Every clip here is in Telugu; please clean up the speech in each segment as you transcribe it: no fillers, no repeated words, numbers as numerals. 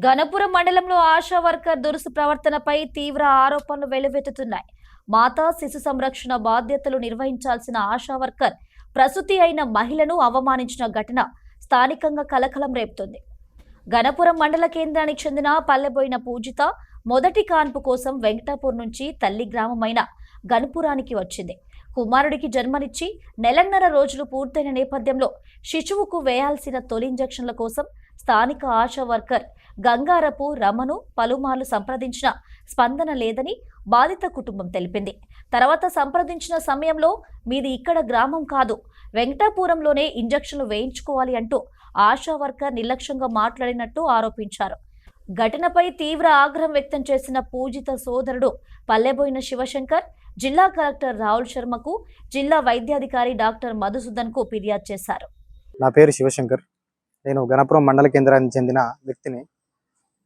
గణపురం మండలంలో ఆశా వర్కర్ దురుసు ప్రవర్తనపై తీవ్ర ఆరోపణలు వెల్లువెత్తుతున్నాయి. మాతా శిశు సంరక్షణ బాధ్యతలు నిర్వహించాల్సిన ఆశా వర్కర్ ప్రసూతి అయిన మహిళను అవమానించిన ఘటన స్థానికంగా కలకలం రేపుతోంది. గణపురం మండల కేంద్రానికి చెందిన పల్లెబోయిన పూజిత మొదటి కాన్పు కోసం వెంకటాపూర్ నుంచి తల్లి గ్రామమైన గణపురానికి వచ్చింది. కుమారుడికి జన్మనిచ్చి నెలన్నర రోజులు పూర్తయిన నేపథ్యంలో శిశువుకు వేయాల్సిన తొలి ఇంజెక్షన్ల కోసం స్థానిక ఆశా వర్కర్ గంగారపు రమను పలుమార్లు సంప్రదించిన స్పందన లేదని బాధిత కుటుంబం తెలిపింది. తర్వాత సంప్రదించిన సమయంలో మీది ఇక్కడ గ్రామం కాదు, వెంకటాపురంలోనే ఇంజెక్షన్లు వేయించుకోవాలి అంటూ ఆశా వర్కర్ నిర్లక్ష్యంగా మాట్లాడినట్టు ఆరోపించారు. ఘటనపై తీవ్ర ఆగ్రహం వ్యక్తం చేసిన పూజిత సోదరుడు పల్లెబోయిన శివశంకర్ జిల్లా కలెక్టర్ రాహుల్ శర్మకు, జిల్లా వైద్యాధికారి డాక్టర్ మధుసూదన్ కు ఫిర్యాదు చేశారు. నా పేరు శివశంకర్. నేను గణపురం మండల కేంద్రానికి చెందిన వ్యక్తిని.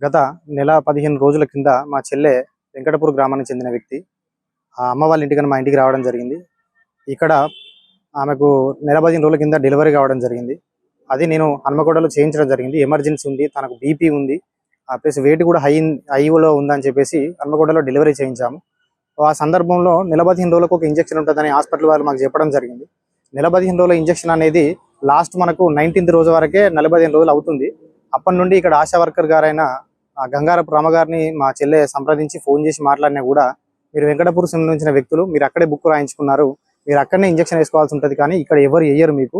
గత నెల 15 రోజుల కింద మా చెల్లె వెంకటపూర్ గ్రామానికి చెందిన వ్యక్తి ఆ అమ్మ వాళ్ళ ఇంటికని మా ఇంటికి రావడం జరిగింది. ఇక్కడ ఆమెకు నెల 15 రోజుల కింద డెలివరీ కావడం జరిగింది. అది నేను హన్మకొండలో చేయించడం జరిగింది. ఎమర్జెన్సీ ఉంది, తనకు బీపీ ఉంది, ప్లస్ వెయిట్ కూడా హైలో ఉందని చెప్పేసి హన్మకొండలో డెలివరీ చేయించాము. ఆ సందర్భంలో నెల 15 రోజులకు ఒక ఇంజెక్షన్ ఉంటుందని హాస్పిటల్ వాళ్ళు మాకు చెప్పడం జరిగింది. నెల 15 రోజుల ఇంజెక్షన్ అనేది లాస్ట్ మనకు 19th రోజు వరకే 15 రోజులు అవుతుంది. అప్పటి నుండి ఇక్కడ ఆశా వర్కర్ గారైన గంగారపు రామ గారిని మా చెల్లె సంప్రదించి ఫోన్ చేసి మాట్లాడినా కూడా, మీరు వెంకటపూర్ సంబంధించిన వ్యక్తులు, మీరు అక్కడే బుక్ రాయించుకున్నారు, మీరు అక్కడనే ఇంజెక్షన్ వేసుకోవాల్సి ఉంటుంది, కానీ ఇక్కడ ఎవరు వేయరు మీకు,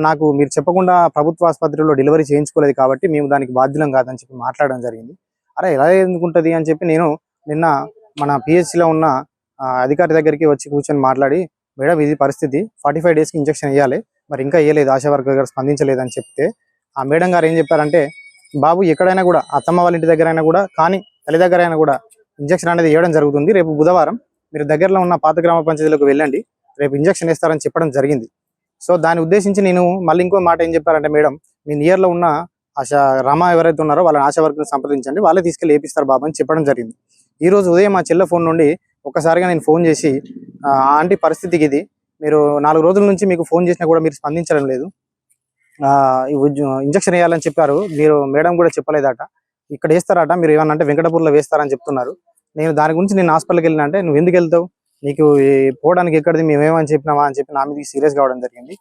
నాకు మీరు చెప్పకుండా ప్రభుత్వ ఆసుపత్రిలో డెలివరీ చేయించుకోలేదు కాబట్టి మేము దానికి బాధ్యులం కాదని చెప్పి మాట్లాడడం జరిగింది. అరే ఎలా ఎందుకుంటుంది అని చెప్పి నేను నిన్న మన పిహెచ్సిలో ఉన్న అధికారి దగ్గరికి వచ్చి కూర్చొని మాట్లాడి, మేడం ఇది పరిస్థితి, 45 డేస్కి ఇంజెక్షన్ వేయాలి, మరి ఇంకా వేయలేదు, ఆశా వర్కర్ గారు స్పందించలేదని చెప్తే ఆ మేడం గారు ఏం చెప్పారంటే, బాబు ఎక్కడైనా కూడా అత్తమ్మ వాళ్ళ ఇంటి దగ్గర అయినా కూడా కానీ తల్లి దగ్గర అయినా కూడా ఇంజెక్షన్ అనేది వేయడం జరుగుతుంది. రేపు బుధవారం మీరు దగ్గరలో ఉన్న పాత గ్రామ పంచాయతీలకు వెళ్ళండి, రేపు ఇంజెక్షన్ వేస్తారని చెప్పడం జరిగింది. సో దాన్ని ఉద్దేశించి నేను మళ్ళీ ఇంకో మాట ఏం చెప్పారంటే, మేడం మీ నియర్లో ఉన్న ఆశా రామ ఎవరైతే ఉన్నారో వాళ్ళని ఆశా వర్కర్ని సంప్రదించండి, వాళ్ళే తీసుకెళ్ళి వేపిస్తారు బాబు అని చెప్పడం జరిగింది. ఈ రోజు ఉదయం మా చెల్లె ఫోన్ నుండి ఒక్కసారిగా నేను ఫోన్ చేసి, ఆంటీ పరిస్థితికి ఇది, మీరు 4 రోజుల నుంచి మీకు ఫోన్ చేసినా కూడా మీరు స్పందించడం లేదు, ఇంజక్షన్ వేయాలని చెప్పారు, మీరు మేడం కూడా చెప్పలేదట, ఇక్కడ వేస్తారట, మీరు ఏమన్నా అంటే వెంకటపూర్లో వేస్తారని చెప్తున్నారు. నేను దాని గురించి నేను హాస్పిటల్కి వెళ్ళినా అంటే, నువ్వు ఎందుకు వెళ్తావు, నీకు పోవడానికి ఎక్కడిది, మేమేమని చెప్పినావా అని చెప్పి నా మీద సీరియస్ కావడం జరిగింది.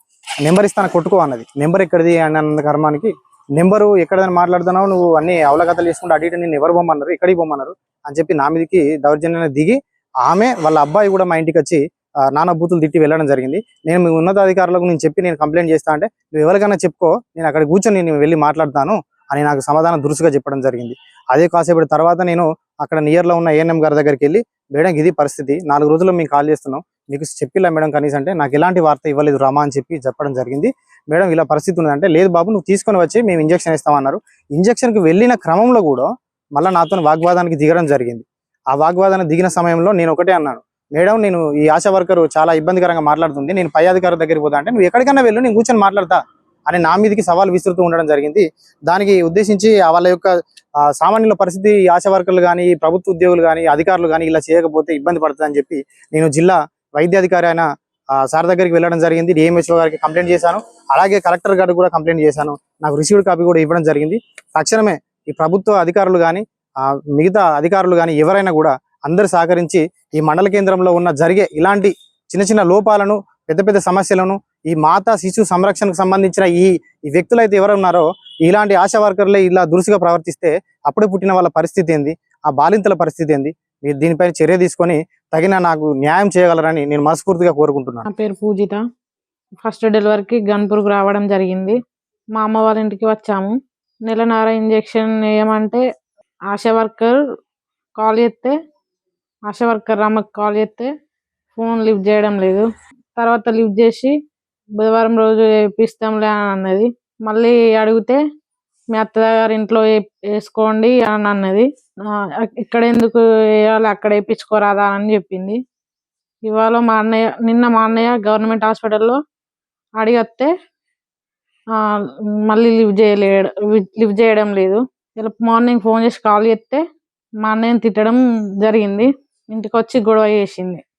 నెంబర్ ఇస్తాను కొట్టుకో అన్నది. నెంబర్ ఎక్కడిది అని అన్న కర్మానికి, నెంబరు ఎక్కడైనా మాట్లాడుతున్నావు, నువ్వు అన్ని అవలగతలు చేసుకుంటూ అటు ఇటు నేను ఎవరు పొమ్మన్నారు, ఎక్కడికి పొమ్మన్నారు అని చెప్పి నా మీదకి దౌర్జన్యాన్ని దిగి, ఆమె వాళ్ళ అబ్బాయి కూడా మా ఇంటికి వచ్చి నానా బూతులు తిట్టి వెళ్ళడం జరిగింది. నేను మీ ఉన్నతాధికారులకు నేను చెప్పి నేను కంప్లైంట్ చేస్తా అంటే, నువ్వు ఎవరికైనా చెప్పుకో, నేను అక్కడ కూర్చొని నేను వెళ్ళి మాట్లాడతాను అని నాకు సమాధానం దురుసుగా చెప్పడం జరిగింది. అదే కాసేపటి తర్వాత నేను అక్కడ నియర్లో ఉన్న ఏఎన్ఎం గారి దగ్గరికి వెళ్ళి, మేడం ఇది పరిస్థితి, 4 రోజుల్లో మేము కాల్ చేస్తున్నాం, మీకు చెప్పిలా మేడం కనీసం అంటే, నాకు ఎలాంటి వార్త ఇవ్వలేదు రామా అని చెప్పి చెప్పడం జరిగింది. మేడం ఇలా పరిస్థితి ఉన్నదంటే, లేదు బాబు నువ్వు తీసుకొని వచ్చి మేము ఇంజక్షన్ ఇస్తామన్నారు. ఇంజక్షన్కి వెళ్ళిన క్రమంలో కూడా మళ్ళీ నాతో వాగ్వాదానికి దిగడం జరిగింది. ఆ వాగ్వాదానికి దిగిన సమయంలో నేను ఒకటే అన్నాను, మేడం నేను ఈ ఆశా వర్కర్ చాలా ఇబ్బందికరంగా మాట్లాడుతుంది, నేను పై అధికారి దగ్గరికి పోతా అంటే, నువ్వు ఎక్కడికైనా వెళ్ళు, నేను కూర్చొని మాట్లాడతా అని నా మీదకి సవాల్ విసురుతూ ఉండడం జరిగింది. దానికి ఉద్దేశించి వాళ్ళ యొక్క సామాన్యుల పరిస్థితి, ఆశా వర్కర్లు కానీ ప్రభుత్వ ఉద్యోగులు కానీ అధికారులు కానీ ఇలా చేయకపోతే ఇబ్బంది పడుతుందని చెప్పి నేను జిల్లా వైద్యాధికారి అయిన సార్ దగ్గరికి వెళ్ళడం జరిగింది. డిఎంహెచ్ఓ గారికి కంప్లైంట్ చేశాను, అలాగే కలెక్టర్ గారికి కూడా కంప్లైంట్ చేశాను. నాకు రిసీవ్డ్ కాపీ కూడా ఇవ్వడం జరిగింది. తక్షణమే ఈ ప్రభుత్వ అధికారులు కానీ మిగతా అధికారులు కానీ ఎవరైనా కూడా అందరు సహకరించి ఈ మండల కేంద్రంలో ఉన్న జరిగే ఇలాంటి చిన్న చిన్న లోపాలను, పెద్ద పెద్ద సమస్యలను, ఈ మాతా శిశు సంరక్షణకు సంబంధించిన ఈ వ్యక్తులైతే ఎవరు ఉన్నారో ఇలాంటి ఆశా వర్కర్లే ఇలా దురుసుగా ప్రవర్తిస్తే అప్పుడే పుట్టిన వాళ్ళ పరిస్థితి ఏంది, ఆ బాలింతల పరిస్థితి ఏంది, మీరు దీనిపై చర్య తీసుకొని తగిన నాకు న్యాయం చేయగలరని నేను మనస్ఫూర్తిగా కోరుకుంటున్నాను. నా పేరు పూజిత. ఫస్ట్ డెలివరీకి గన్పూర్కి రావడం జరిగింది. మా అమ్మ వాళ్ళ ఇంటికి వచ్చాము. నెలన్నర ఇంజెక్షన్ వేయమంటే ఆశా వర్కర్ కాల్ చేస్తే, ఆశా వర్కర్ రమ్మకి కాల్ చేస్తే ఫోన్ లిఫ్ట్ చేయడం లేదు. తర్వాత లిఫ్ట్ చేసి బుధవారం రోజు వేపిస్తాంలే అని అన్నది. మళ్ళీ అడిగితే మీ అత్తగారి ఇంట్లో వేసుకోండి అని అన్నది. ఇక్కడ ఎందుకు వేయాలి, అక్కడ వేయించుకోరాదా అని చెప్పింది. ఇవాళ నిన్న మా అన్నయ్య గవర్నమెంట్ హాస్పిటల్లో అడిగితే మళ్ళీ లిఫ్ట్ చేయడం లేదు. ఇలా మార్నింగ్ ఫోన్ చేసి కాల్ చేస్తే మా అన్నయ్యని తిట్టడం జరిగింది. ఇంటికి వచ్చి గొడవ చేసింది.